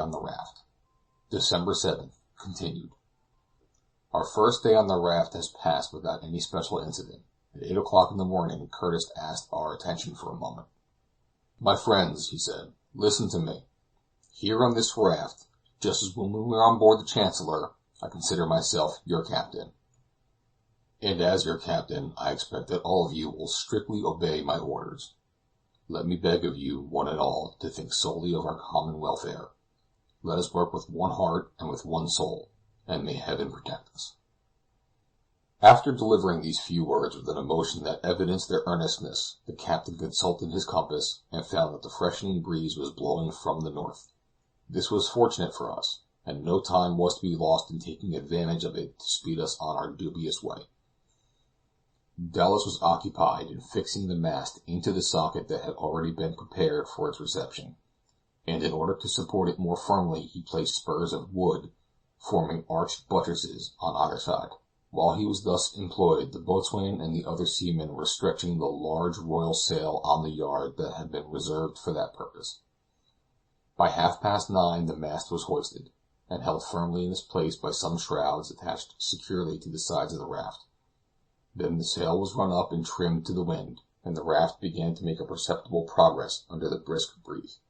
on the raft. December 7th, continued. Our first day on the raft has passed without any special incident. At 8 o'clock in the morning, Curtis asked our attention for a moment. "My friends," he said, "listen to me. Here on this raft, just as when we were on board the Chancellor, I consider myself your captain. And as your captain, I expect that all of you will strictly obey my orders. Let me beg of you, one and all, to think solely of our common welfare. Let us work with one heart and with one soul, and may heaven protect us." After delivering these few words with an emotion that evidenced their earnestness, the captain consulted his compass, and found that the freshening breeze was blowing from the north. This was fortunate for us, and no time was to be lost in taking advantage of it to speed us on our dubious way. Dallas was occupied in fixing the mast into the socket that had already been prepared for its reception, and in order to support it more firmly he placed spurs of wood, forming arched buttresses, on either side. While he was thus employed, the boatswain and the other seamen were stretching the large royal sail on the yard that had been reserved for that purpose. By 9:30 the mast was hoisted, and held firmly in its place by some shrouds attached securely to the sides of the raft. Then the sail was run up and trimmed to the wind, and the raft began to make a perceptible progress under the brisk breeze.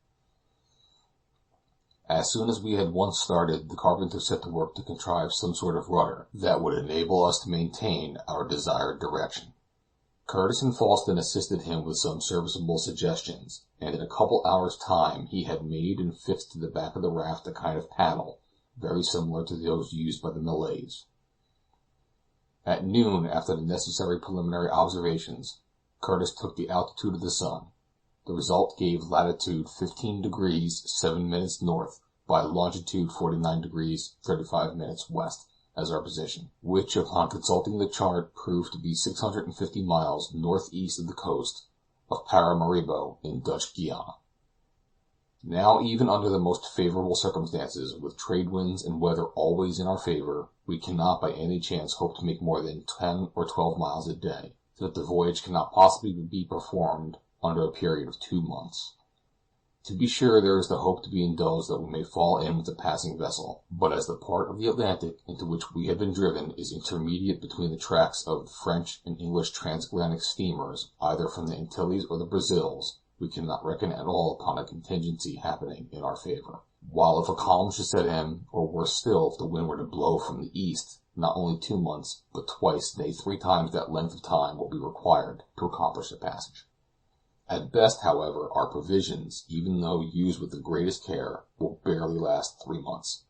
As soon as we had once started, the carpenter set to work to contrive some sort of rudder that would enable us to maintain our desired direction. Curtis and Falsten assisted him with some serviceable suggestions, and in a couple hours' time he had made and fixed to the back of the raft a kind of paddle, very similar to those used by the Malays. At noon, after the necessary preliminary observations, Curtis took the altitude of the sun. The result gave latitude 15 degrees 7 minutes north by longitude 49 degrees 35 minutes west as our position, which upon consulting the chart proved to be 650 miles northeast of the coast of Paramaribo in Dutch Guiana. Now, even under the most favorable circumstances, with trade winds and weather always in our favor, we cannot by any chance hope to make more than 10 or 12 miles a day, so that the voyage cannot possibly be performed under a period of 2 months. To be sure, there is the hope to be indulged that we may fall in with a passing vessel, but as the part of the Atlantic into which we have been driven is intermediate between the tracks of French and English transatlantic steamers, either from the Antilles or the Brazils, we cannot reckon at all upon a contingency happening in our favor. While if a calm should set in, or worse still, if the wind were to blow from the east, not only 2 months, but twice, nay 3 times that length of time will be required to accomplish the passage. At best, however, our provisions, even though used with the greatest care, will barely last 3 months.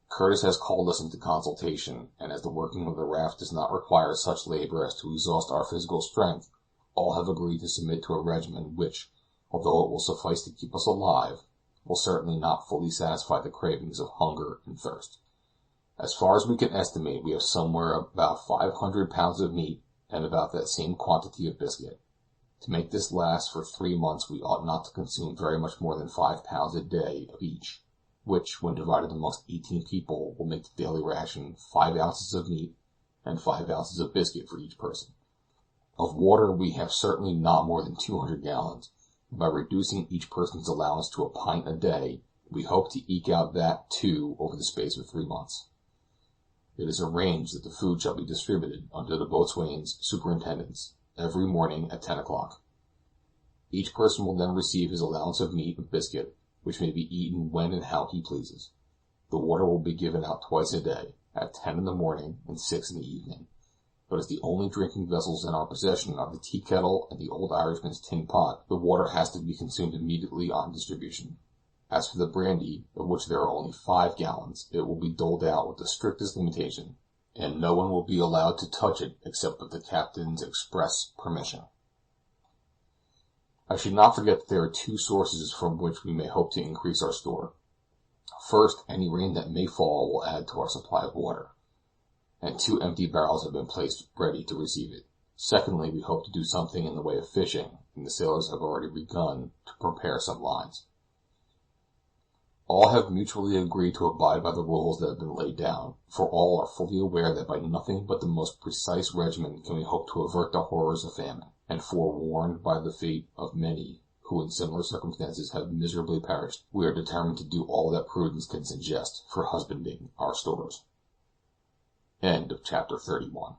Curtis has called us into consultation, and as the working of the raft does not require such labor as to exhaust our physical strength, all have agreed to submit to a regimen which, although it will suffice to keep us alive, will certainly not fully satisfy the cravings of hunger and thirst. As far as we can estimate, we have somewhere about 500 pounds of meat, and about that same quantity of biscuit. To make this last for 3 months we ought not to consume very much more than 5 pounds a day of each, which, when divided amongst 18 people, will make the daily ration 5 ounces of meat and 5 ounces of biscuit for each person. Of water we have certainly not more than 200 gallons, and by reducing each person's allowance to a pint a day, we hope to eke out that too over the space of 3 months. It is arranged that the food shall be distributed under the boatswain's superintendence every morning at 10 o'clock. Each person will then receive his allowance of meat and biscuit, which may be eaten when and how he pleases. The water will be given out twice a day, at 10 in the morning and 6 in the evening. But as the only drinking vessels in our possession are the tea kettle and the old Irishman's tin pot, the water has to be consumed immediately on distribution. As for the brandy, of which there are only 5 gallons, it will be doled out with the strictest limitation, and no one will be allowed to touch it except with the captain's express permission. I should not forget that there are 2 sources from which we may hope to increase our store. First, any rain that may fall will add to our supply of water, and 2 empty barrels have been placed ready to receive it. Secondly, we hope to do something in the way of fishing, and the sailors have already begun to prepare some lines. All have mutually agreed to abide by the rules that have been laid down, for all are fully aware that by nothing but the most precise regimen can we hope to avert the horrors of famine, and forewarned by the fate of many who in similar circumstances have miserably perished, we are determined to do all that prudence can suggest for husbanding our stores. Chapter 31.